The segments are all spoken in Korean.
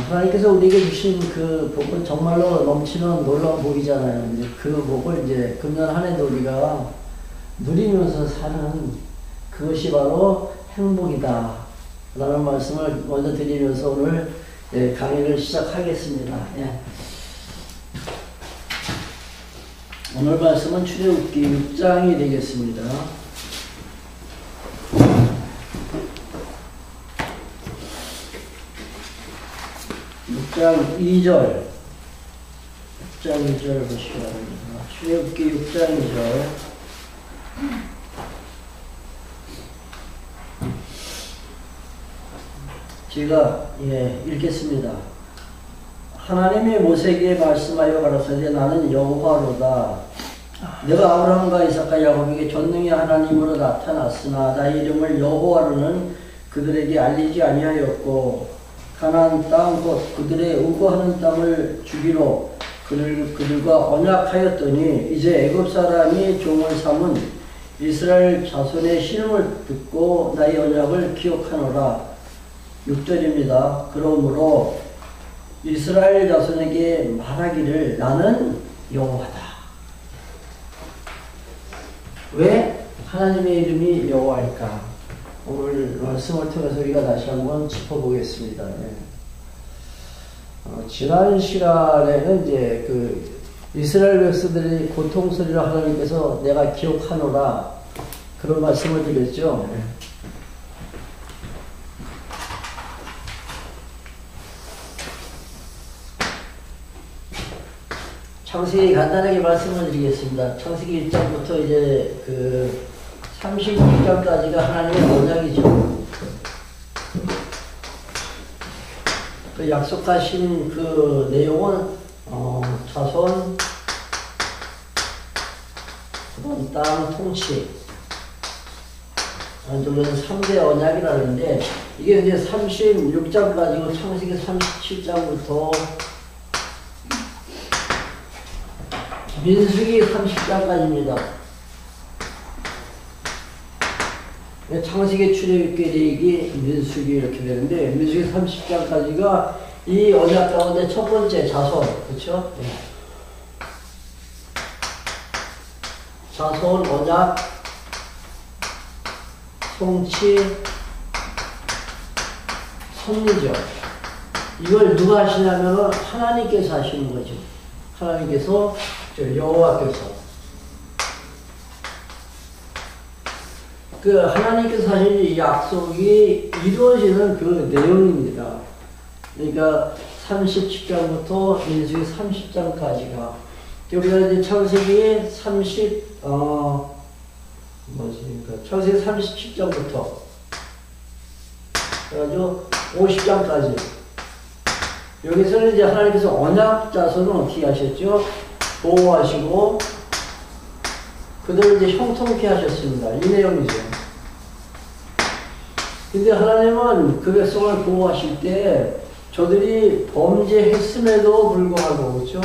하나님께서 우리에게 주신 그 복은 정말로 넘치는 놀라운 복이잖아요. 이제 그 복을 이제 금년 한 해도 우리가 누리면서 사는 그것이 바로 행복이다 라는 말씀을 먼저 드리면서 오늘 강의를 시작하겠습니다. 예. 오늘 말씀은 출애굽기 6장이 되겠습니다. 6장 2절 6장 2절 보시기 바랍니다. 출애굽기 6장 2절 제가 읽겠습니다. 하나님이 모세에게 말씀하여 가라사대 나는 여호와로다. 내가 아브라함과 이삭과 야곱에게 전능의 하나님으로 나타났으나 나의 이름을 여호와로는 그들에게 알리지 아니하였고 가나안 땅 곧 그들의 우거하는 땅을 주기로 그들과 언약하였더니 이제 애굽 사람이 종을 삼은 이스라엘 자손의 신음을 듣고 나의 언약을 기억하노라. 6절입니다. 그러므로 이스라엘 자손에게 말하기를 나는 여호와다. 왜 하나님의 이름이 여호와일까? 오늘 말씀을 통해서 우리가 다시 한번 짚어보겠습니다. 지난 시간에는 이제 그 이스라엘 백성들의 고통소리를 하나님께서 내가 기억하노라 그런 말씀을 드렸죠. 창세기 간단하게 말씀을 드리겠습니다. 창세기 1장부터 이제 그 36장까지가 하나님의 언약이죠. 그 약속하신 그 내용은 자손, 그다음 땅 통치, 저는 3대 언약이라는데 이게 이제 36장까지고 창세기 37장부터 민수기 30장까지입니다. 창세기, 출애굽기, 레위기, 민수기 이렇게 되는데 민수기 30장까지가 이 언약 가운데 첫 번째 자손, 그렇죠? 네. 자손, 언약, 통치, 섭리죠. 이걸 누가 하시냐면 하나님께서 하시는 거죠. 하나님께서 여호와께서 그 하나님께서 하신 이 약속이 이루어지는 그 내용입니다. 그러니까 37장부터 민수기 30장까지가 우리가 이제 창세기 창세기 37장부터 그래가지고 50장까지 여기서는 이제 하나님께서 언약 자손을 어떻게 하셨죠? 보호하시고 그들을 이제 형통케 하셨습니다. 이 내용이죠. 근데 하나님은 그 백성을 보호하실 때 저들이 범죄했음에도 불구하고, 그렇죠?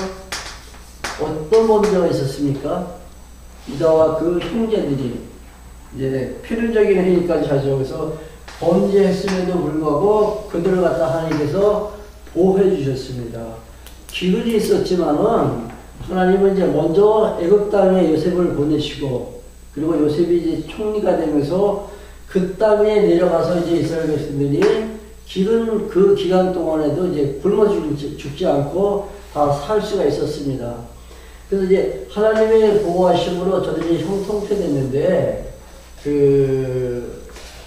어떤 범죄가 있었습니까? 이다와 그 형제들이 이제 필연적인 행위까지 하죠. 그래서 범죄했음에도 불구하고 그들을 갖다 하나님께서 보호해 주셨습니다. 기근이 있었지만은 하나님은 이제 먼저 애굽 땅에 요셉을 보내시고 그리고 요셉이 이제 총리가 되면서 그 땅에 내려가서 이제 이스라엘 백성들이 기근 그 기간 동안에도 이제 굶어 죽지 않고 다 살 수가 있었습니다. 그래서 이제 하나님의 보호하심으로 저들이 형통케 됐는데 그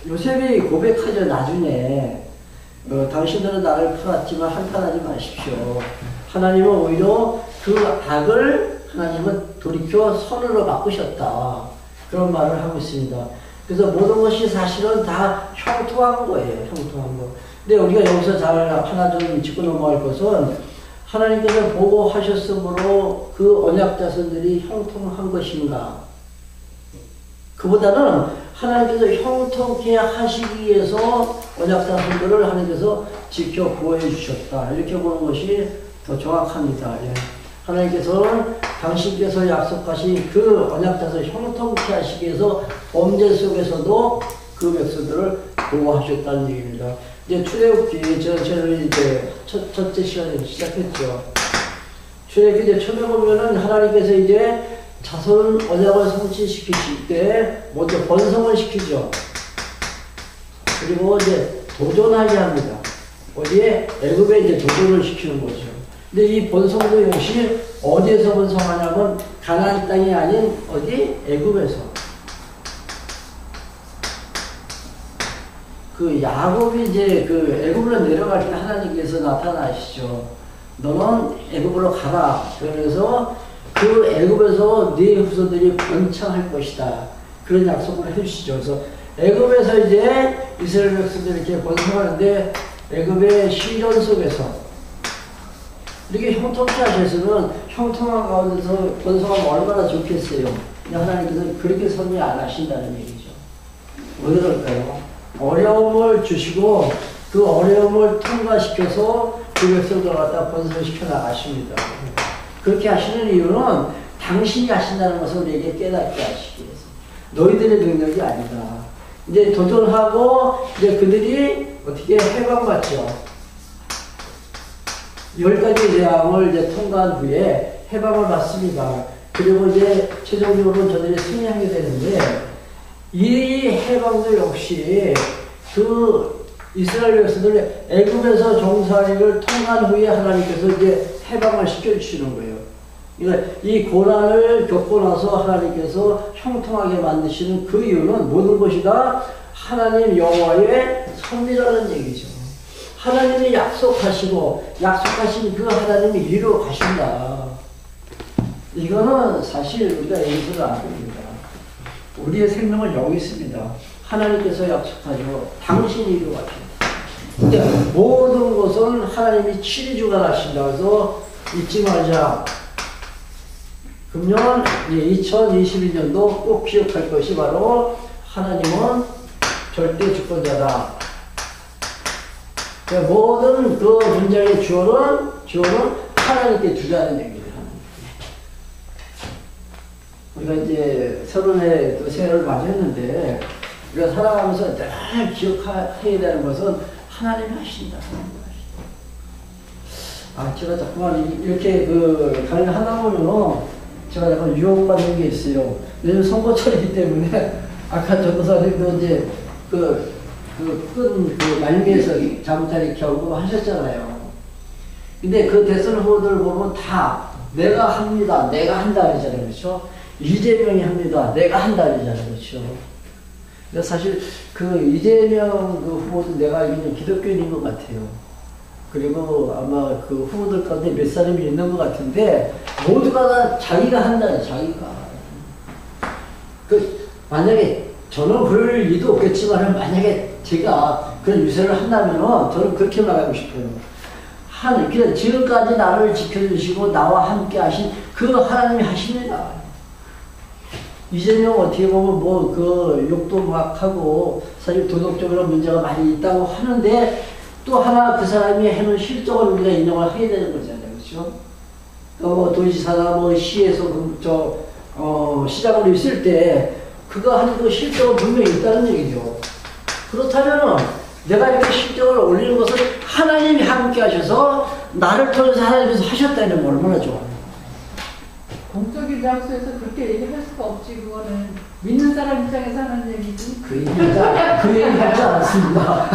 요셉이 고백하죠. 나중에 당신들은 나를 팔았지만 한탄하지 마십시오. 하나님은 오히려 그 악을 하나님은 돌이켜 선으로 바꾸셨다. 그런 말을 하고 있습니다. 그래서 모든 것이 사실은 다 형통한 거예요. 형통한 거. 근데 우리가 여기서 잘 하나 좀 짚고 넘어갈 것은 하나님께서 보호하셨으므로 그 언약 자손들이 형통한 것인가? 그보다는 하나님께서 형통케 하시기 위해서 언약 자손들을 하나님께서 지켜 보호해 주셨다. 이렇게 보는 것이 더 정확합니다. 예. 하나님께서는 당신께서 약속하신 그 언약 자손을 형통케 하시기 위해서 범죄 속에서도 그 백성들을 보호하셨다는 얘기입니다. 이제 출애굽기 저는 이제 첫째 시간에 시작했죠. 출애굽기 이제 처음에 보면은 하나님께서 이제 자손 언약을 성취시키실 때 먼저 번성을 시키죠. 그리고 이제 도전하게 합니다. 어디에? 애굽에 이제 도전을 시키는 거죠. 근데 이 번성도 역시 어디에서 번성하냐면 가나안 땅이 아닌 어디? 애굽에서. 그 야곱이 이제 그 애굽으로 내려갈 때 하나님께서 나타나시죠. 너는 애굽으로 가라. 그러면서 그 애굽에서 네 후손들이 번창할 것이다. 그런 약속을 해주시죠. 그래서 애굽에서 이제 이스라엘 백성들이 이렇게 번성하는데 애굽의 시련 속에서 이렇게 형통케 하셨으면 형통한 가운데서 번성하면 얼마나 좋겠어요. 근데 하나님께서 그렇게 섭리 안 하신다는 얘기죠. 왜 그럴까요? 어려움을 주시고 그 어려움을 통과시켜서 그 백성들을 갖다 번성시켜 나가십니다. 그렇게 하시는 이유는 당신이 하신다는 것을 우리에게 깨닫게 하시기 위해서. 너희들의 능력이 아니다. 이제 도전하고 이제 그들이 어떻게 해방받죠. 10가지 재앙을 이제 통과한 후에 해방을 받습니다. 그리고 이제 최종적으로 저들이 승리하게 되는데 이 해방도 역시 그 이스라엘 백성들 애굽에서 종살이를 통한 후에 하나님께서 이제 해방을 시켜주시는 거예요. 그러니까 이 고난을 겪고 나서 하나님께서 형통하게 만드시는 그 이유는 모든 것이 다 하나님 여호와의 섭리라는 얘기죠. 하나님이 약속하시고 약속하신 그 하나님이 이루어 가신다. 이거는 사실 우리가 얘기를 안 합니다. 우리의 생명은 여기 있습니다. 하나님께서 약속하죠. 당신이 이루어 가신다. 근데 모든 것은 하나님이 친히 주관하신다. 그래서 잊지 말자. 금년 2022년도 꼭 기억할 것이 바로 하나님은 절대 주권자다. 그러니까 모든 그 문제의 주어는 하나님께 주자는 얘기를 하는 거예요. 우리가 이제 서른에 또 새해를 맞이했는데 우리가 살아가면서 늘 기억해야 되는 것은 하나님이 하신다. 제가 자꾸만 이렇게 강의 하다 보면 제가 약간 유혹받는 게 있어요. 요즘 선거철이기 때문에 아까 전도사님도 이제 끈 말미에서 잠자리 겨우 하셨잖아요. 근데 그 대선 후보들 보면 다 내가 합니다. 내가 한다 그러잖아요. 그렇죠? 이재명이 합니다. 내가 한다 그러잖아요. 그렇죠? 사실 이재명 후보도 내가 알기로는 기독교인인 것 같아요. 그리고 아마 그 후보들 가운데 몇 사람이 있는 것 같은데 모두가 다 자기가 한다는 자기가. 만약에 저는 그럴 리도 없겠지만 만약에 제가 그런 유세를 한다면 저는 그렇게 말하고 싶어요. 그냥 지금까지 나를 지켜주시고 나와 함께 하신 그 하나님이 하십니다. 이재명 어떻게 보면 욕도 막 하고 사실 도덕적으로 문제가 많이 있다고 하는데 또 하나 그 사람이 해놓은 실적을 우리가 인정을 해야 되는 거잖아요. 그렇죠? 도지사나 시에서 시장으로 있을 때 그거 하는 그 실적은 분명히 있다는 얘기죠. 그렇다면은 내가 이렇게 실적을 올리는 것은 하나님이 함께 하셔서 나를 통해서 하나님께서 하셨다는 건 얼마나 좋아요. 공적인 장소에서 그렇게 얘기할 수가 없지. 그거는 믿는 사람 입장에서 하는 얘기지. 그 얘기하지 않았습니다.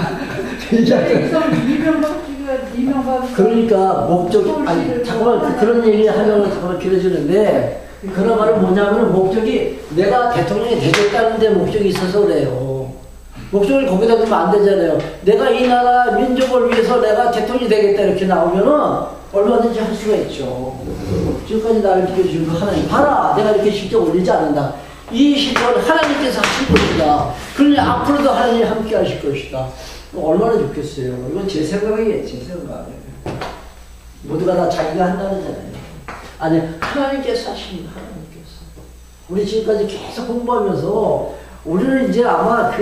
이명박 그러니까 잠깐만 그런 얘기 하려고 잠깐만 길어지는데 그런 말은 뭐냐면 목적이 내가 대통령이 되겠다는 데 목적이 있어서 그래요. 목적을 거기다 두면 안 되잖아요. 내가 이 나라 민족을 위해서 내가 대통령이 되겠다 이렇게 나오면은 얼마든지 할 수가 있죠. 지금까지 나를 지켜주신 그 하나님 봐라. 내가 이렇게 실적 올리지 않는다. 이 실적은 하나님께서 하실 것이다. 그러니 앞으로도 하나님이 함께 하실 것이다. 얼마나 좋겠어요. 이건 제 생각이에요. 제 생각. 모두가 다 자기가 한다는잖아요. 아니 하나님께서 하십니다. 하나님께서. 우리 지금까지 계속 공부하면서 우리는 이제 아마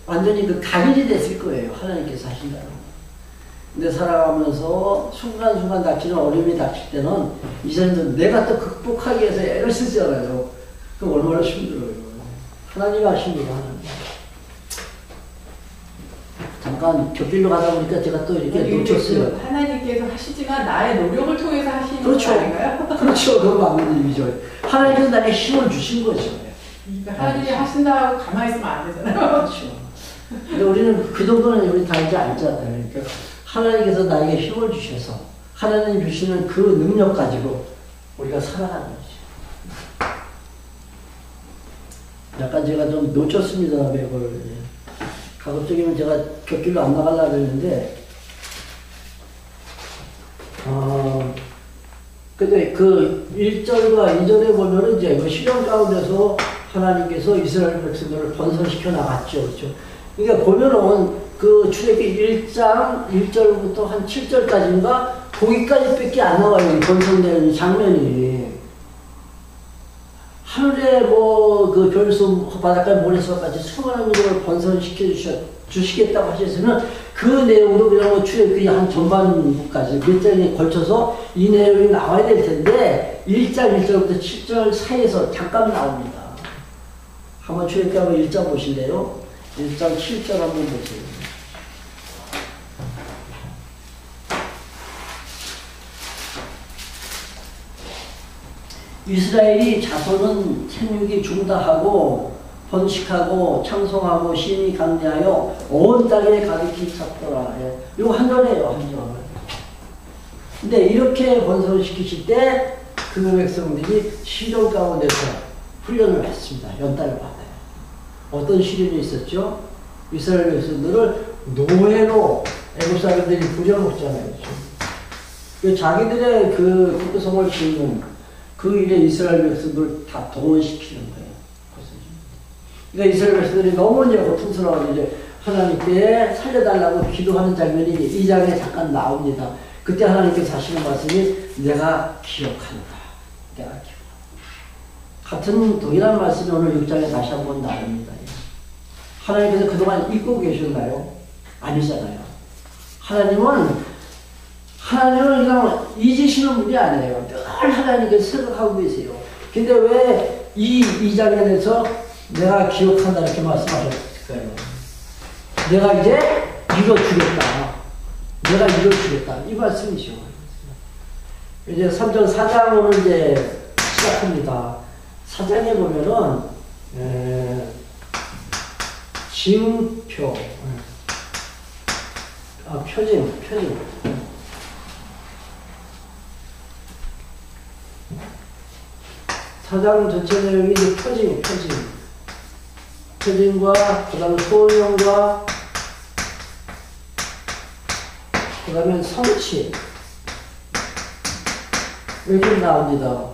완전히 각인이 됐을 거예요. 하나님께서 하신다는 거. 근데 살아가면서 순간순간 닥치는 어려움이 닥칠 때는 이 사람들은 내가 또 극복하기 위해서 애를 쓰잖아요. 그럼 얼마나 힘들어요. 하나님 하십니다. 하나님. 잠깐 곁길로 가다 보니까 제가 또 이렇게 놓쳤어요. 하나님께서 하시지만 나의 노력을 통해서 하시는 그렇죠. 거 아닌가요? 그렇죠. 그건 맞는 얘기죠. 하나님께서 나에게 힘을 주신 거죠. 그러니까 하나님이 하신다고 가만히 있으면 안 되잖아요. 그렇죠. 근데 우리는 그 정도는 우리 다 이제 알잖아요. 그러니까 하나님께서 나에게 힘을 주셔서 하나님 주시는 그 능력 가지고 우리가 살아가는 거죠. 약간 제가 좀 놓쳤습니다. 매걸. 가급적이면 제가 곁길로 안 나가려고 했는데 근데 그 1절과 2절에 보면은 이제 그 시련 가운데서 하나님께서 이스라엘 백성들을 번성시켜 나갔죠. 그렇죠? 그러니까 보면은 그 출애굽기 1장 1절부터 한 7절까지인가 거기까지밖에 안 나와요. 이 번성되는 장면이. 하늘에 뭐 그 별수 바닷가에 모래수같이 수많은 이들을 번성시켜 주시겠다고 하셨으면 그 내용도 그냥 뭐 출애굽기 한 전반부까지 몇 장에 걸쳐서 이 내용이 나와야 될 텐데 1장 1절부터 7절 사이에서 잠깐 나옵니다. 한번 출애굽기 한번 1장 보실래요? 1장 7절 한번 보세요. 이스라엘이 자손은 생육이 중다하고 번식하고 창성하고 심히 강대하여 온 땅에 가득히 찼더라. 이거 한 절이에요, 한 절. 근데 이렇게 번성시키실 때 그 백성들이 시련 가운데서 훈련을 했습니다. 연단을 받아요. 어떤 시련이 있었죠? 이스라엘 백성들을 노예로 애국 사람들이 부려먹잖아요. 자기들의 그 국성을 지는 그 일에 이스라엘 백성들을 다 동원시키는 거예요. 그러니까 이스라엘 백성들이 너무 이제 고통스러워서 이제 하나님께 살려달라고 기도하는 장면이 이 장에 잠깐 나옵니다. 그때 하나님께서 하시는 말씀이 내가 기억한다. 내가 기억한다. 같은 동일한 말씀이 오늘 6장에 다시 한번 나옵니다. 하나님께서 그동안 잊고 계셨나요? 아니잖아요. 하나님은 그냥 잊으시는 분이 아니에요. 늘 하나님께서 생각하고 계세요. 근데 왜 이 2장에 대해서 내가 기억한다 이렇게 말씀하셨을까요? 내가 이제 이뤄주겠다. 내가 이뤄주겠다. 이 말씀이죠. 이제 3장 4장으로 이제 시작합니다. 4장에 보면은 징표 표징 사장 전체 내용이 이제 표징과 그 다음에 소명과 그 다음에 성취 이렇게 나옵니다.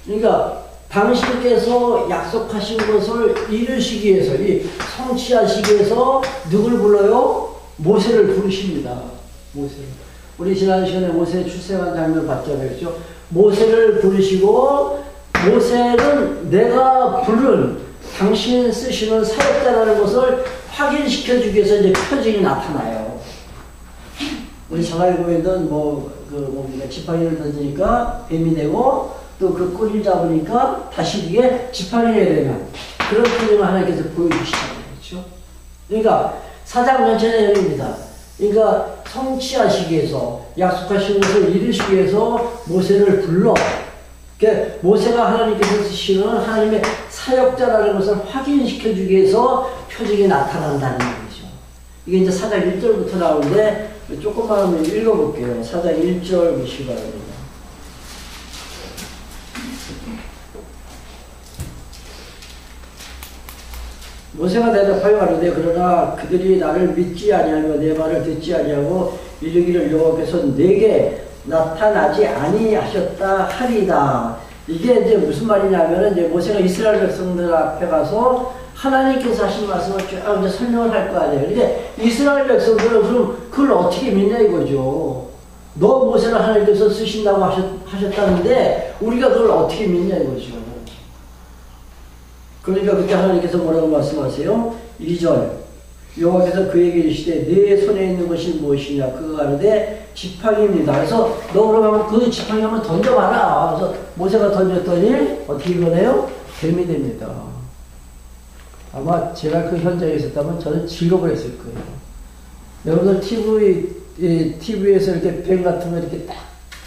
그러니까 당신께서 약속하신 것을 이루시기 위해서 이 성취하시기 위해서 누굴 불러요? 모세를 부르십니다. 모세를. 우리 지난 시간에 모세 출생한 장면 봤잖아요. 그렇죠? 모세를 부르시고 모세는 내가 부른 당신 쓰시는 사역자라는 것을 확인시켜 주기 위해서 이제 표징이 나타나요. 우리 잘 알고 있는 지팡이를 던지니까 뱀이 되고 또 그 꼬리를 잡으니까 다시 이게 지팡이가 되는 그런 표징을 하나님께서 보여주시잖아요. 그렇죠? 그러니까 사장 전체 내용입니다. 그러니까 성취하시기 위해서 약속하신 것을 이루시기 위해서 모세를 불러 그러니까 모세가 하나님께서 쓰시는 하나님의 사역자라는 것을 확인시켜 주기 위해서 표징이 나타난다는 얘기죠. 이게 이제 4장 1절부터 나오는데 조금만 한번 읽어볼게요. 4장 1절 보시기 바랍니다. 모세가 대답하여 가로되 그러나 그들이 나를 믿지 아니하며 내 말을 듣지 아니하고 이르기를 여호와께서 내게 나타나지 아니하셨다 하리다. 이게 이제 무슨 말이냐면은 이제 모세가 이스라엘 백성들 앞에 가서 하나님께서 하신 말씀을 쭉 이제 설명을 할 거 아니에요. 근데 이스라엘 백성들은 그럼 그걸 어떻게 믿냐 이거죠. 너 모세를 하나님께서 쓰신다고 하셨다는데 우리가 그걸 어떻게 믿냐 이거죠. 그러니까 그때 하나님께서 뭐라고 말씀하세요? 2절 여호와께서 그에게 이르시되 네 손에 있는 것이 무엇이냐 그가 가로되 지팡이입니다. 그래서 너 그러면 그 지팡이 한번 던져봐라. 그래서 모세가 던졌더니 어떻게 이거네요? 뱀이 됩니다. 아마 제가 그 현장에 있었다면 저는 즐거워했을 거예요. 여러분들 TV에서 이렇게 뱀 같은 거 이렇게 딱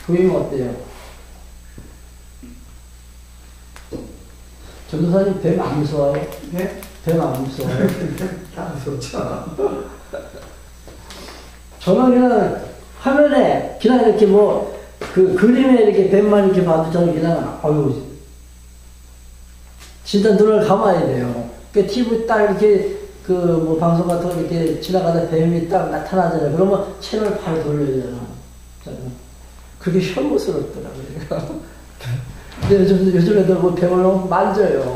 보이면 어때요? 전도사님 뱀 안 무서워요? 네? 뱀 안 무서워요? 다 무섭죠. 저는 그냥 화면에 그냥 이렇게 뭐 그 그림에 이렇게 뱀만 이렇게 봐도 저는 그냥 어휴 진짜 눈을 감아야 돼요. 그 TV 딱 이렇게 그 뭐 방송 같은 거 이렇게 지나가다 뱀이 딱 나타나잖아요. 그러면 채널 바로 돌려야 되잖아. 저는 그게 혐오스럽더라고요. 근데 요즘 애들 뭐 뱀을 너무 만져요.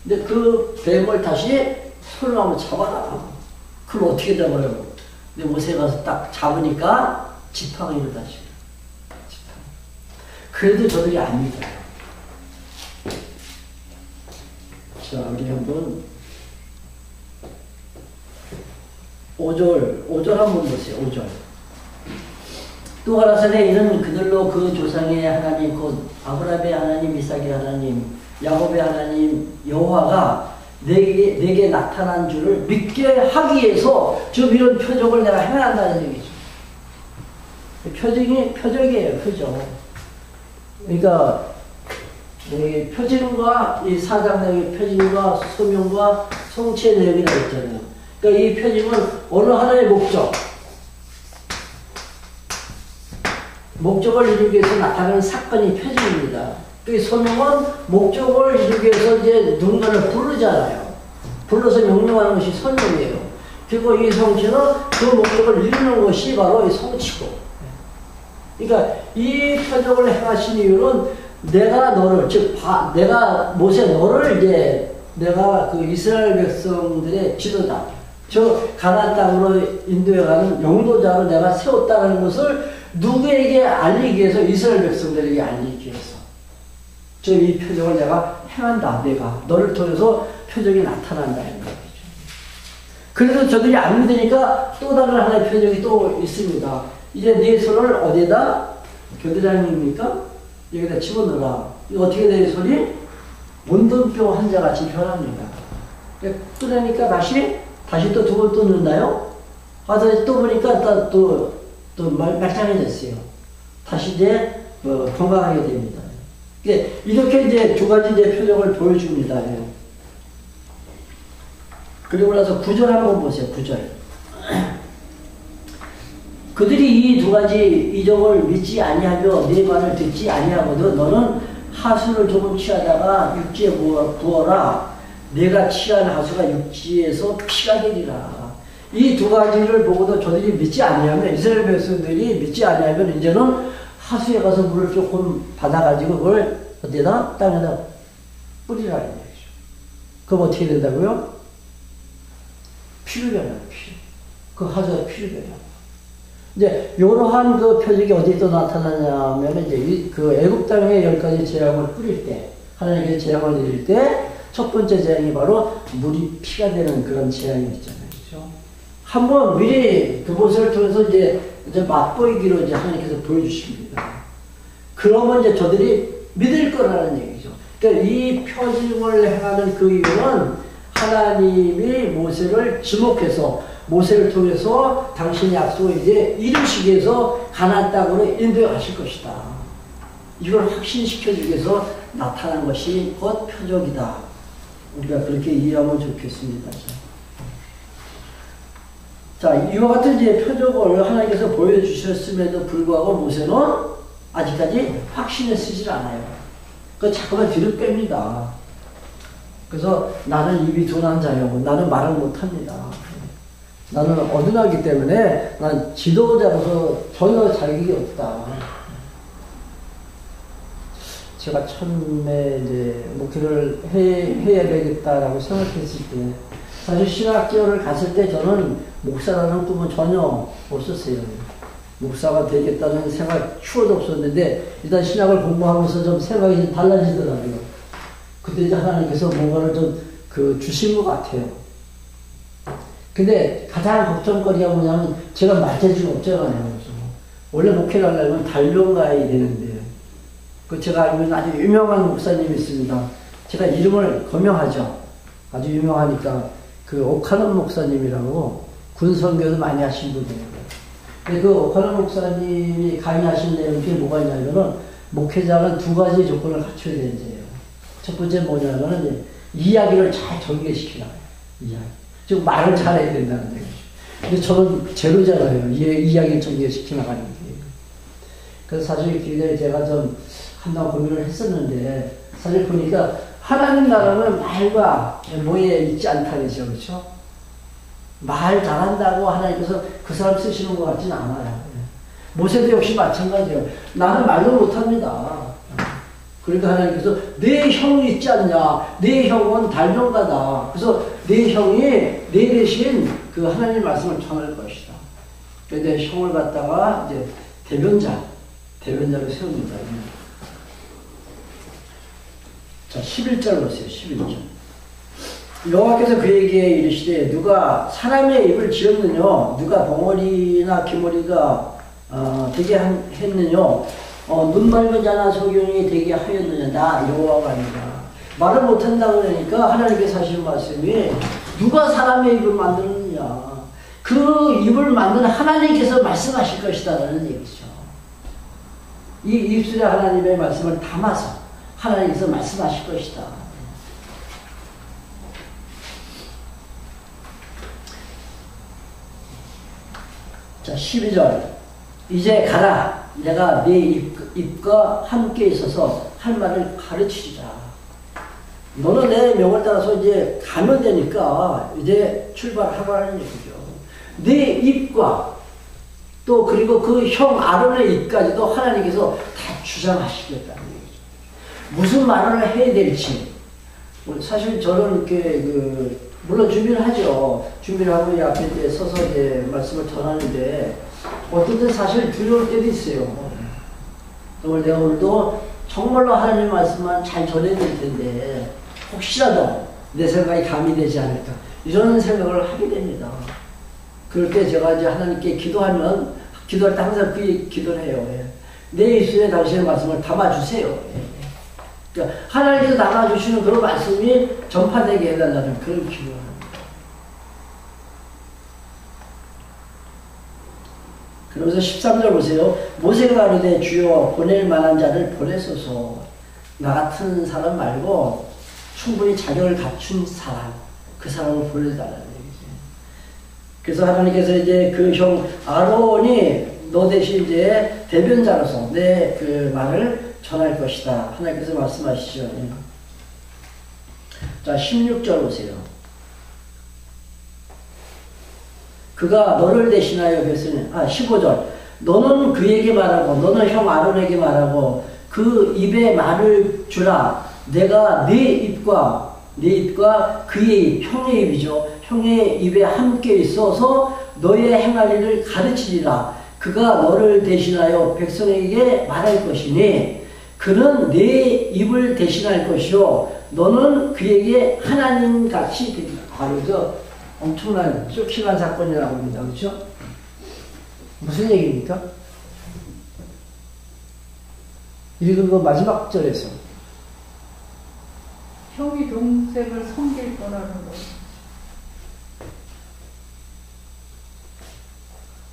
근데 그 뱀을 다시 손으로 한번 잡아라. 그럼 어떻게 잡아요? 근데 옷에 가서 딱 잡으니까 지팡이를 다시. 지팡이. 그래도 저들이 안 믿어요. 자, 우리 한번 5절 한번 보세요. 5절. 또 가라사대 이는 그들로 그 조상의 하나님 곧 아브라함의 하나님, 이삭의 하나님, 야곱의 하나님 여호와가 내게 나타난 줄을 믿게 하기 위해서 지금 이런 표적을 내가 행한다는 얘기죠. 표적이에요, 표적. 그러니까 이 표징과 이 사장 내용의 표징과 소명과 성취의 내용이 나있잖아요. 그러니까 이 표징은 어느 하나의 목적을 이루기 위해서 나타나는 사건이 표징입니다. 그 소명은 목적을 이루기 위해서 이제 누군가를 부르잖아요. 불러서 명령하는 것이 소명이에요. 그리고 이 성취는 그 목적을 이루는 것이 바로 이 성취고. 그러니까 이 표적을 행하신 이유는 내가 너를, 즉, 내가 모세 너를 이제 내가 그 이스라엘 백성들의 지도자, 저 가나안 땅으로 인도해가는 영도자로 내가 세웠다는 것을 누구에게 알리기 위해서 이스라엘 백성들에게 알리기 위해서. 즉, 이 표적을 내가 행한다. 내가 너를 통해서 표적이 나타난다는 거죠. 그래도 저들이 안 믿으니까 또 다른 하나의 표적이 또 있습니다. 이제 네 손을 어디에다 겨드랑이입니까? 여기다 집어넣어라. 이거 어떻게 돼, 손이? 문둥병 환자같이 변합니다. 끓으니까 다시 또 두 번 또 넣나요? 또 보니까 또 말짱해졌어요. 다시 이제 건강하게 됩니다. 이렇게 이제 두 가지 이제 표적을 보여줍니다. 그리고 나서 9절 한번 보세요. 9절. 그들이 이 두 가지 이적을 믿지 아니하며 내 말을 듣지 아니하거든 너는 하수를 조금 취하다가 육지에 부어라. 내가 취한 하수가 육지에서 피가 되리라. 이 두 가지를 보고도 저들이 믿지 아니하면, 이스라엘 백성들이 믿지 아니하면 이제는 하수에 가서 물을 조금 받아가지고 그걸 어디다? 땅에다 뿌리라는 얘기죠. 그럼 어떻게 된다고요? 피를 변화요, 피. 그 하수가 피를 변화. 이제, 요러한 그 표적이 어디서 나타나냐면, 이제, 그 애굽 땅에 10가지 재앙을 뿌릴 때, 하나님께 재앙을 내릴 때, 첫 번째 재앙이 바로 물이 피가 되는 그런 재앙이 있잖아요. 그죠? 한번 미리 그것을 통해서 이제 맛보이기로 이제 하나님께서 보여주십니다. 그러면 이제 저들이 믿을 거라는 얘기죠. 그러니까 이 표징을 행하는 그 이유는 하나님이 모세를 지목해서 모세를 통해서 당신의 약속을 이제 이루시기 위해서 가나안 땅으로 인도해 가실 것이다. 이걸 확신시켜주기 위해서 나타난 것이 곧 표적이다. 우리가 그렇게 이해하면 좋겠습니다. 자, 이와 같은 이제 표적을 하나님께서 보여주셨음에도 불구하고 모세는 아직까지 확신에 쓰질 않아요. 그 자꾸만 뒤로 뺍니다. 그래서 나는 입이 둔한 자요. 나는 말을 못합니다. 나는 어둔하기 때문에 난 지도자로서 전혀 자격이 없다. 제가 처음에 이제 목회를 해야 되겠다라고 생각했을 때, 사실 신학교를 갔을 때 저는 목사라는 꿈은 전혀 없었어요. 목사가 되겠다는 생각 추워도 없었는데, 일단 신학을 공부하면서 좀 생각이 좀 달라지더라고요. 그때 이제 하나님께서 뭔가를 좀 주신 것 같아요. 근데 가장 걱정거리가 뭐냐면, 제가 말재주가 없잖아요. 원래 목회를 하려면 달병 가야 되는데, 제가 알고 있는 아주 유명한 목사님이 있습니다. 제가 이름을 거명하죠. 아주 유명하니까. 그 오카논 목사님이라고 군선교도 많이 하신 분이에요. 근데 그 오카논 목사님이 강의하신 내용 중에 뭐가 있냐면은 목회자는 두 가지 조건을 갖춰야 되는데요. 첫 번째 뭐냐면은 이야기를 잘 전개시키라. 이야기. 즉 말을 잘해야 된다는 얘기죠. 근데 저는 제로잖아요. 이야기를 전개시키 나가는 게. 그래서 사실 굉장히 제가 좀 한동안 고민을 했었는데 사실 보니까 하나님 나라는 말과 뭐에 있지 않다 그러죠. 그렇죠? 말 잘한다고 하나님께서 그 사람 쓰시는 것 같지는 않아요. 모세도 역시 마찬가지예요. 나는 말도 못합니다. 그러니까 하나님께서 내 형이 있지 않냐. 내 형은 달명가다. 그래서 내 형이 내 대신 그 하나님 말씀을 전할 것이다. 그래서 내 형을 갖다가 이제 대변자로 세웁니다. 자, 11절 보세요. 11절. 여호와께서 그에게 이르시되 누가 사람의 입을 지었느냐 누가 벙어리나 기머리가 되게 했느냐 눈 맑은 자나 소경이 되게 하였느냐 나 여호와가 아니라 말을 못한다고 그러니까 하나님께서 하시는 말씀이 누가 사람의 입을 만드느냐 그 입을 만드는 하나님께서 말씀하실 것이다 라는 얘기죠. 이 입술에 하나님의 말씀을 담아서 하나님께서 말씀하실 것이다. 자, 12절. 이제 가라. 내가 네 입과 함께 있어서 할 말을 가르치리라. 너는 내 명을 따라서 이제 가면 되니까 이제 출발하라는 얘기죠. 네 입과 또 그리고 그 형 아론의 입까지도 하나님께서 다 주장하시겠다는 얘기죠. 무슨 말을 해야 될지. 사실 저는 이렇게 물론 준비를 하죠. 준비를 하고 이 앞에 이제 서서 이제 말씀을 전하는데 어떤 때 사실 두려울 때도 있어요. 오늘 내가 오늘도 정말로 하나님 말씀만 잘 전해야 될 텐데 혹시라도 내 생각이 가미되지 않을까 이런 생각을 하게 됩니다. 그럴 때 제가 이제 하나님께 기도할 때 항상 그 기도를 해요. 내 입술에 당신의 말씀을 담아주세요. 그러니까 하나님께서 담아주시는 그런 말씀이 전파되게 해달라는 그런 기도를 합니다. 그러면서 13절 보세요. 모세가 가로되 주여 보낼 만한 자를 보내소서. 나 같은 사람 말고 충분히 자격을 갖춘 사람, 그 사람을 보내달라는 얘기죠. 그래서 하나님께서 이제 그 형 아론이 너 대신 이제 대변자로서 내 그 말을 전할 것이다. 하나님께서 말씀하시죠. 자, 16절 보세요. 그가 너를 대신하여 뵀으니 15절. 너는 그에게 말하고 너는 형 아론에게 말하고 그 입에 말을 주라. 내가 네 입과 그의 입, 형의 입이죠. 형의 입에 함께 있어서 너의 행할 일을 가르치리라. 그가 너를 대신하여 백성에게 말할 것이니 그는 네 입을 대신할 것이요 너는 그에게 하나님같이 되리라. 그래서 엄청난 쇼킹한 사건이라고 합니다. 그렇죠? 무슨 얘기입니까? 읽은 거 마지막 절에서 형이 동생을 섬길 거라는 거.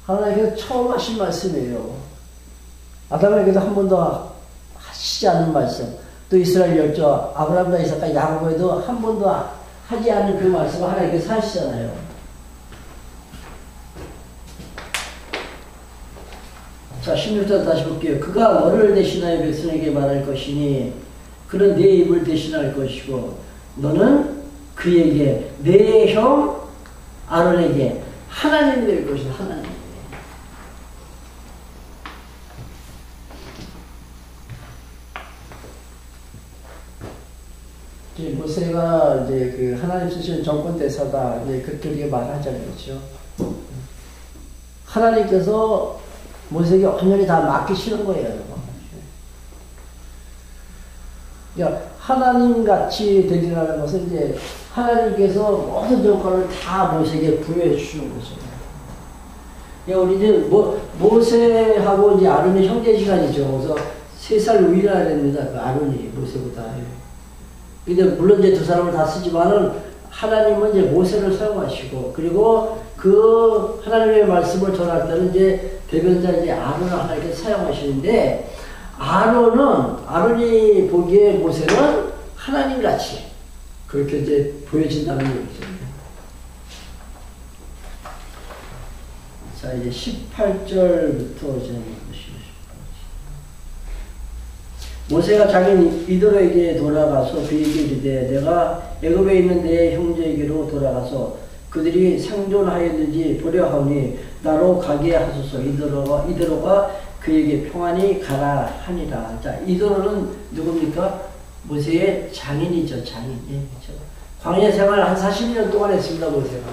하나님께서 처음 하신 말씀이에요. 아담에게도 한 번도 하시지 않은 말씀. 또 이스라엘 열조 아브라함과 이삭과 야곱에도 한 번도 하지 않은 그 말씀을 하나님께서 하시잖아요. 자, 16절 다시 볼게요. 그가 너를 대신하여 백성에게 말할 것이니 그는 네 입을 대신할 것이고 너는 그에게 내 형 아론에게 하나님 될 것이다. 하나님. 모세가 이제 그 하나님 쓰시는 정권 대사다. 이제 그렇게 우리가 말하잖아요. 그렇죠? 하나님께서 모세에게 완전히 다 맡기시는 거예요. 그러니까 하나님 같이 되리라는 것은 이제 하나님께서 모든 정권을 다 모세에게 부여해 주시는 거죠. 그러니까 우리 이제 모세하고 이제 아론의 형제 시간이죠. 그래서 3살 위라 됩니다. 그 아론이 모세보다. 근데 물론 이제 두 사람을 다 쓰지만은 하나님은 이제 모세를 사용하시고, 그리고 그 하나님의 말씀을 전할 때는 이제 대변자 이제 아론을 하나님께 사용하시는데, 아론이 보기에 모세는 하나님 같이 그렇게 이제 보여진다는 얘기죠. 자, 이제 18절부터 이제 보시죠. 모세가 자기 이들에게 돌아가서 그에게 이르되 내가 애굽에 있는 내 형제에게로 돌아가서 그들이 생존하였는지 보려 하오니 나로 가게 하소서. 이드로가 그에게 평안히 가라 하니라. 자, 이드로는 누굽니까? 모세의 장인이죠. 장인. 예, 그렇죠. 광야 생활 한 40년 동안 했습니다. 모세가.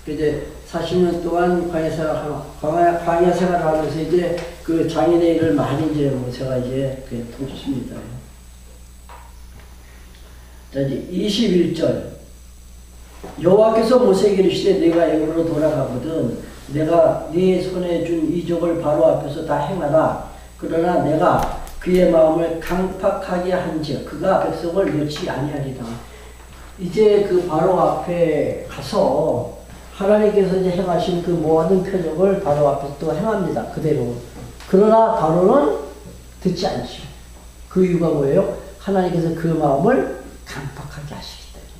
이제 40년 동안 광야 생활을 하면서 이제 그 장인의 일을 많이 이제 모세가 이제 도쳤습니다. 자, 이제 21절. 여호와께서 모세에게 이르시되 내가 애굽으로 돌아가거든 내가 네 손에 준 이적을 바로 앞에서 다 행하라. 그러나 내가 그의 마음을 강팍하게 한즉 그가 백성을 놓지 아니하리라. 이제 그 바로 앞에 가서 하나님께서 이제 행하신 그 모든 표적을 바로 앞에서 또 행합니다. 그대로. 그러나 바로는 듣지 않죠. 그 이유가 뭐예요? 하나님께서 그 마음을 강팍하게 하시기 때문에.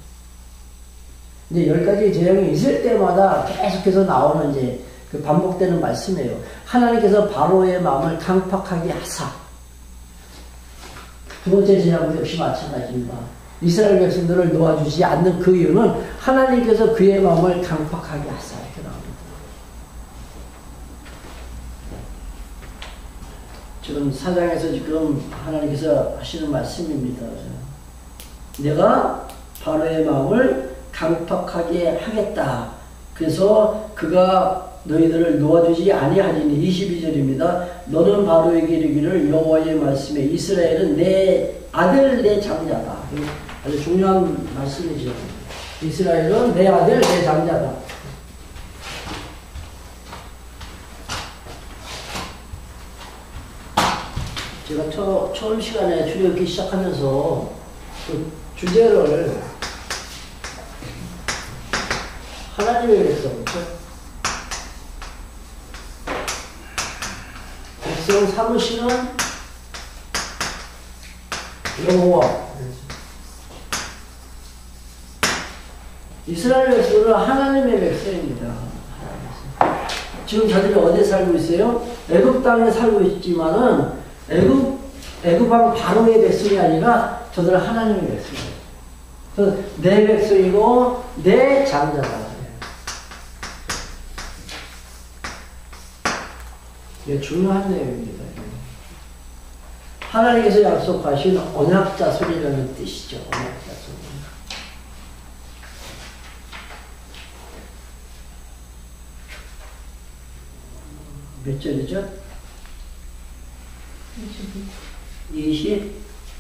이제 10가지 재앙이 있을 때마다 계속해서 나오는 이제 그 반복되는 말씀이에요. 하나님께서 바로의 마음을 강팍하게 하사. 두 번째 재앙도 역시 마찬가지입니다. 이스라엘 백성들을 놓아주지 않는 그 이유는 하나님께서 그의 마음을 강팍하게 하사. 이렇게 나옵니다. 지금 사장에서 지금 하나님께서 하시는 말씀입니다. 내가 바로의 마음을 강팍하게 하겠다. 그래서 그가 너희들을 놓아주지 아니하리니 22절입니다. 너는 바로에게 이르기를 여호와의 말씀에 이스라엘은 내 아들 내 장자다. 아주 중요한 말씀이죠. 이스라엘은 내 아들 내 장자다. 제가 처음 시간에 출애굽기 시작하면서 그 주제를 하나님의 백성, 백성 삼으시는 여호와. 이스라엘 백성은 하나님의 백성입니다. 지금 저들이 어디에 살고 있어요? 애굽 땅에 살고 있지만은 애굽 왕 바로의 백성이 아니라 저들은 하나님의 백성이에요. 그래서 내 백성이고 내 장자다. 이게 중요한 내용입니다. 하나님께서 약속하신 언약자손이라는 뜻이죠. 언약자손. 몇 절이죠?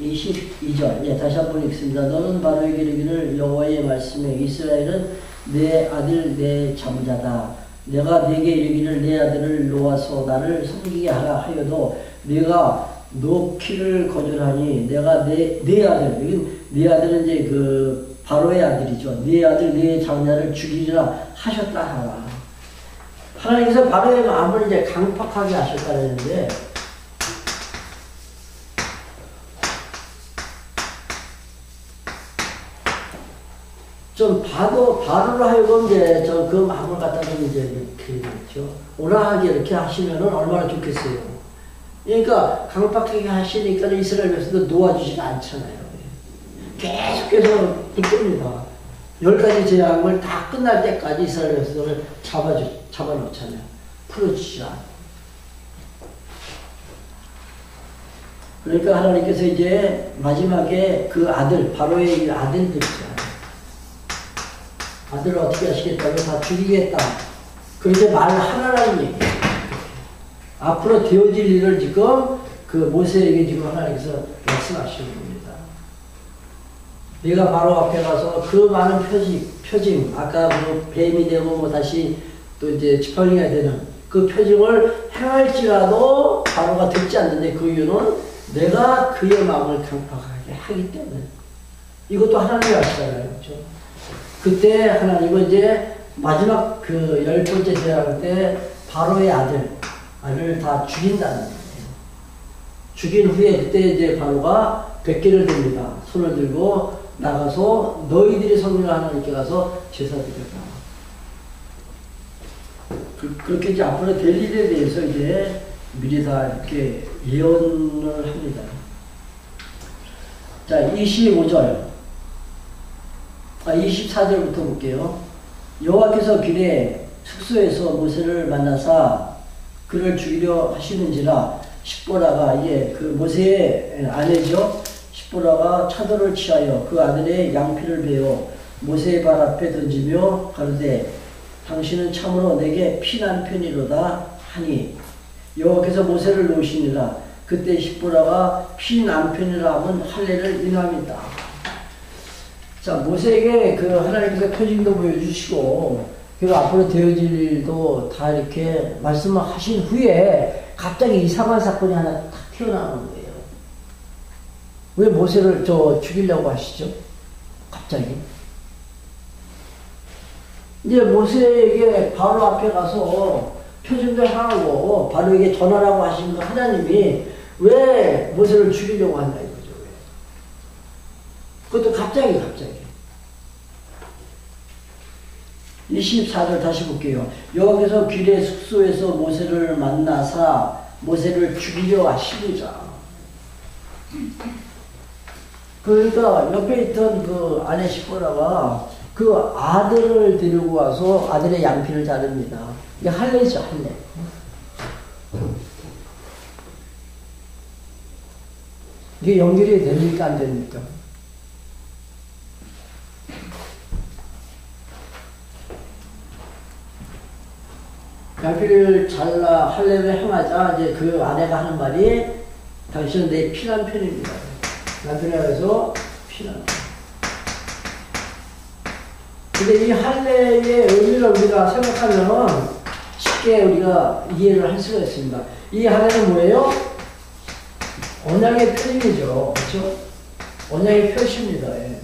22절. 예, 다시 한번 읽습니다. 너는 바로에게 이르기를 여호와의 말씀에 이스라엘은 내 아들 내 장자다. 내가 네게 이르기를 내 아들을 놓아서 나를 섬기게 하라 하여도 네가 놓기를 거절하니 내가 네 아들, 여기 네 아들은 이제 그 바로의 아들이죠. 네 아들 네 장자를 죽이리라 하셨다 하라. 하나님께서 바로의 마음을 이제 강팍하게 하셨다는데 좀 바로로 하여금 이제 그 마음을 갖다 좀 이제 이렇게 그렇죠. 온화하게 이렇게 하시면은 얼마나 좋겠어요. 그러니까 강팍하게 하시니까 이스라엘 백성도 놓아주지 않잖아요. 계속해서 붙듭니다. 10가지 재앙을 다 끝날 때까지 이스라엘 백성을 잡아놓잖아요. 풀어주지 않아요. 그러니까 하나님께서 이제 마지막에 그 아들, 바로의 아들들이죠. 아들을 어떻게 하시겠다고 다 죽이겠다. 그렇게 말을 하라는 얘기예요. 앞으로 되어질 일을 지금 그 모세에게 지금 하나님께서 말씀하시는 겁니다. 네가 바로 앞에 가서 그 많은 표징, 아까 뭐 뱀이 되고 뭐 다시 또 이제 지팡이가 되는 그 표징을 행할지라도 바로가 듣지 않는데 그 이유는 내가 그의 마음을 강팍하게 하기 때문에. 이것도 하나님이 하시잖아요. 그렇죠? 그때 하나님은 이제 마지막 그 10번째 제사할 때 바로의 아들을 다 죽인다는 거예요. 죽인 후에 그때 이제 바로가 뱃길을 듭니다. 손을 들고 나가서 너희들이 성령을 하나님께 가서 제사 드려라. 그렇게 이제 앞으로 될 일에 대해서 이제 미리 다 이렇게 예언을 합니다. 자, 24절부터 볼게요. 여호와께서 길에 숙소에서 모세를 만나사 그를 죽이려 하시는지라 십보라가 이제 그 모세의 아내죠. 십보라가 차도를 취하여 그 아들의 양피를 베어 모세의 발 앞에 던지며 가로되 당신은 참으로 내게 피난 편이로다 하니 여호와께서 모세를 놓으시니라. 그때 십보라가 피난 편이라 하면 할례를 인함이다. 자, 모세에게 그 하나님께서 표징도 보여주시고 그리고 앞으로 되어질 일도 다 이렇게 말씀을 하신 후에 갑자기 이상한 사건이 하나 탁 튀어나오는 거예요. 왜 모세를 죽이려고 하시죠? 갑자기. 이제 모세에게 바로 앞에 가서 표징도 하고 바로에게 전하라고 하신 거 하나님이 왜 모세를 죽이려고 한다 이거죠. 왜? 그것도 갑자기. 24절 다시 볼게요. 여호와께서 길의 숙소에서 모세를 만나사 모세를 죽이려 하시리라. 그러니까 옆에 있던 그 아내 십보라가 그 아들을 데리고 와서 아들의 양피를 자릅니다. 이게 할례죠, 할례. 이게 연결이 됩니까, 안 됩니까? 양피를 잘라 할례를 행하자 이제 그 아내가 하는 말이 당신은 내 피난 편입니다. 남편에 의해서 피난. 근데 이 할례의 의미를 우리가 생각하면 쉽게 우리가 이해를 할 수가 있습니다. 이 할례는 뭐예요? 언약의 표징이죠. 그렇죠? 언약의 표시입니다. 예.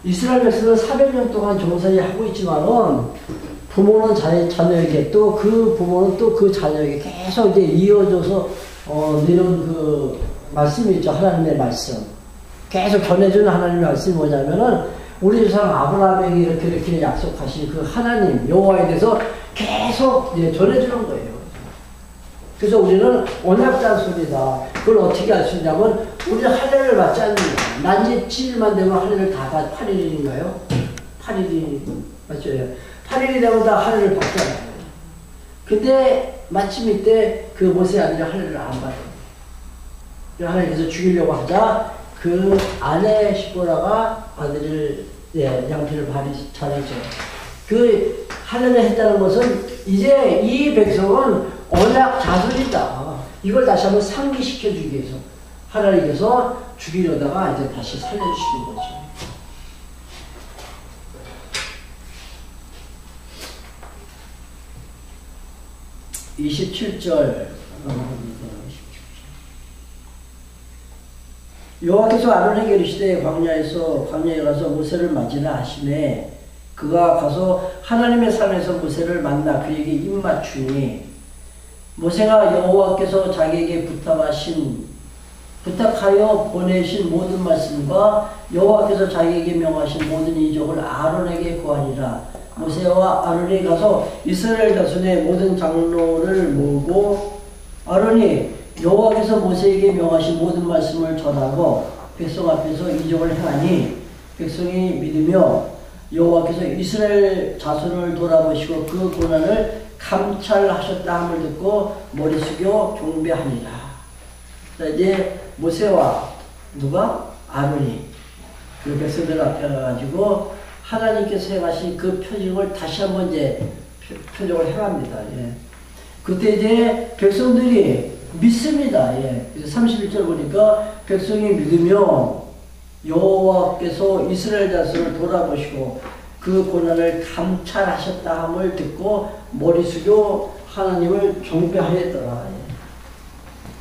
이스라엘 백성은 400년 동안 종살이 하고 있지만은 부모는 자녀에게 또 그 부모는 또 그 자녀에게 계속 이제 이어져서 내려온 그 말씀이 있죠. 하나님의 말씀. 계속 전해주는 하나님의 말씀이 뭐냐면은 우리 조상 아브라함에게 이렇게 약속하신 그 하나님 여호와에 대해서 계속 전해주는 거예요. 그래서 우리는 언약 잔소리다. 그걸 어떻게 알 수 있냐면 우리는 할례를 받지 않는다. 난지 7일만 되면 할례를 다 8일인가요? 8일이 맞죠? 8일이 되면 다 할례를 받잖아요. 근데 마침 이때 그 모세 아들이 할례를 안 받아요. 하나님께서 죽이려고 하자 그 아내 십보라가 아들을 양피를 자르죠. 그 할례를 했다는 것은 이제 이 백성은 언약 자손이다. 이걸 다시 한번 상기시켜 주기 위해서 하나님께서 죽이려다가 이제 다시 살려주시는 거죠. (27절) 여호와께서 아론에게 이르시되 광야에 가서 모세를 맞으라 하시매 그가 가서 하나님의 산에서 모세를 만나 그에게 입맞추니 모세가 여호와께서 자기에게 부탁하여 보내신 모든 말씀과 여호와께서 자기에게 명하신 모든 이적을 아론에게 고하니라. 모세와 아론이 가서 이스라엘 자손의 모든 장로를 모으고 아론이 여호와께서 모세에게 명하신 모든 말씀을 전하고 백성 앞에서 이적을 행하니 백성이 믿으며 여호와께서 이스라엘 자손을 돌아보시고 그 고난을 감찰하셨다 함을 듣고 머리 숙여 경배하니라. 이제 모세와 누가? 아론이 그 백성들 앞에 가가지고 하나님께서 행하신 그 표징을 다시 한번 이제 표적을 행합니다. 예. 그때 이제 백성들이 믿습니다. 예. 그래서 31절 보니까 백성이 믿으며 여호와께서 이스라엘 자손을 돌아보시고 그 고난을 감찰하셨다 함을 듣고 머리 숙여 하나님을 경배하였더라.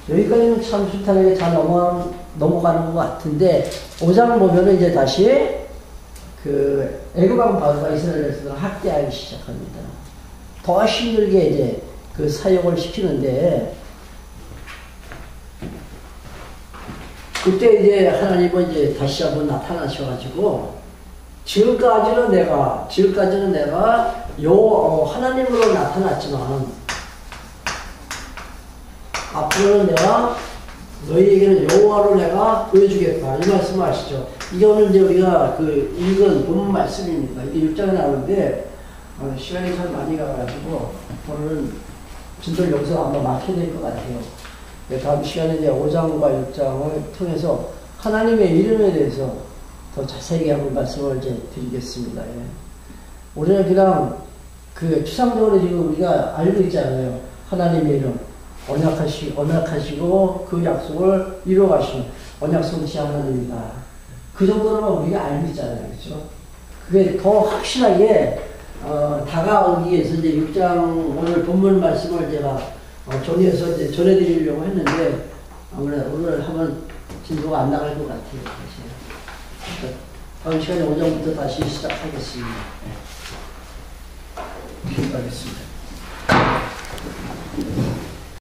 예. 여기까지는 참 순탄하게 잘 넘어가는 것 같은데 5장 보면은 이제 다시 그 애굽왕 바로가 이스라엘 백성을 학대하기 시작합니다. 더 힘들게 이제 그 사역을 시키는데, 그때 이제 하나님은 이제 다시 한번 나타나셔가지고, 지금까지는 내가 하나님으로 나타났지만, 앞으로는 내가 너희에게는 여호와로 내가 보여주겠다. 이 말씀을 하시죠. 이게 오늘 이제 우리가 그 읽은 본 말씀입니다. 이게 6장에 나오는데, 시간이 참 많이 가가지고, 오늘은 진도를 여기서 아마 막혀야 될 것 같아요. 다음 시간에 이제 5장과 6장을 통해서 하나님의 이름에 대해서 더 자세하게 한번 말씀을 이제 드리겠습니다. 예. 우리는 그냥 그 추상적으로 지금 우리가 알고 있잖아요. 하나님의 이름. 언약하시고 그 약속을 이루어가시는 언약 성취한 하나님이다. 그 정도로만 우리가 알고 있잖아요. 그렇죠? 그게 더 확실하게 다가오기 위해서 이제 6장 오늘 본문 말씀을 제가 정리해서 이제 전해드리려고 했는데 오늘 하면 진도가 안 나갈 것 같아요. 사실. 다음 시간에 5장부터 다시 시작하겠습니다. 기도하겠습니다.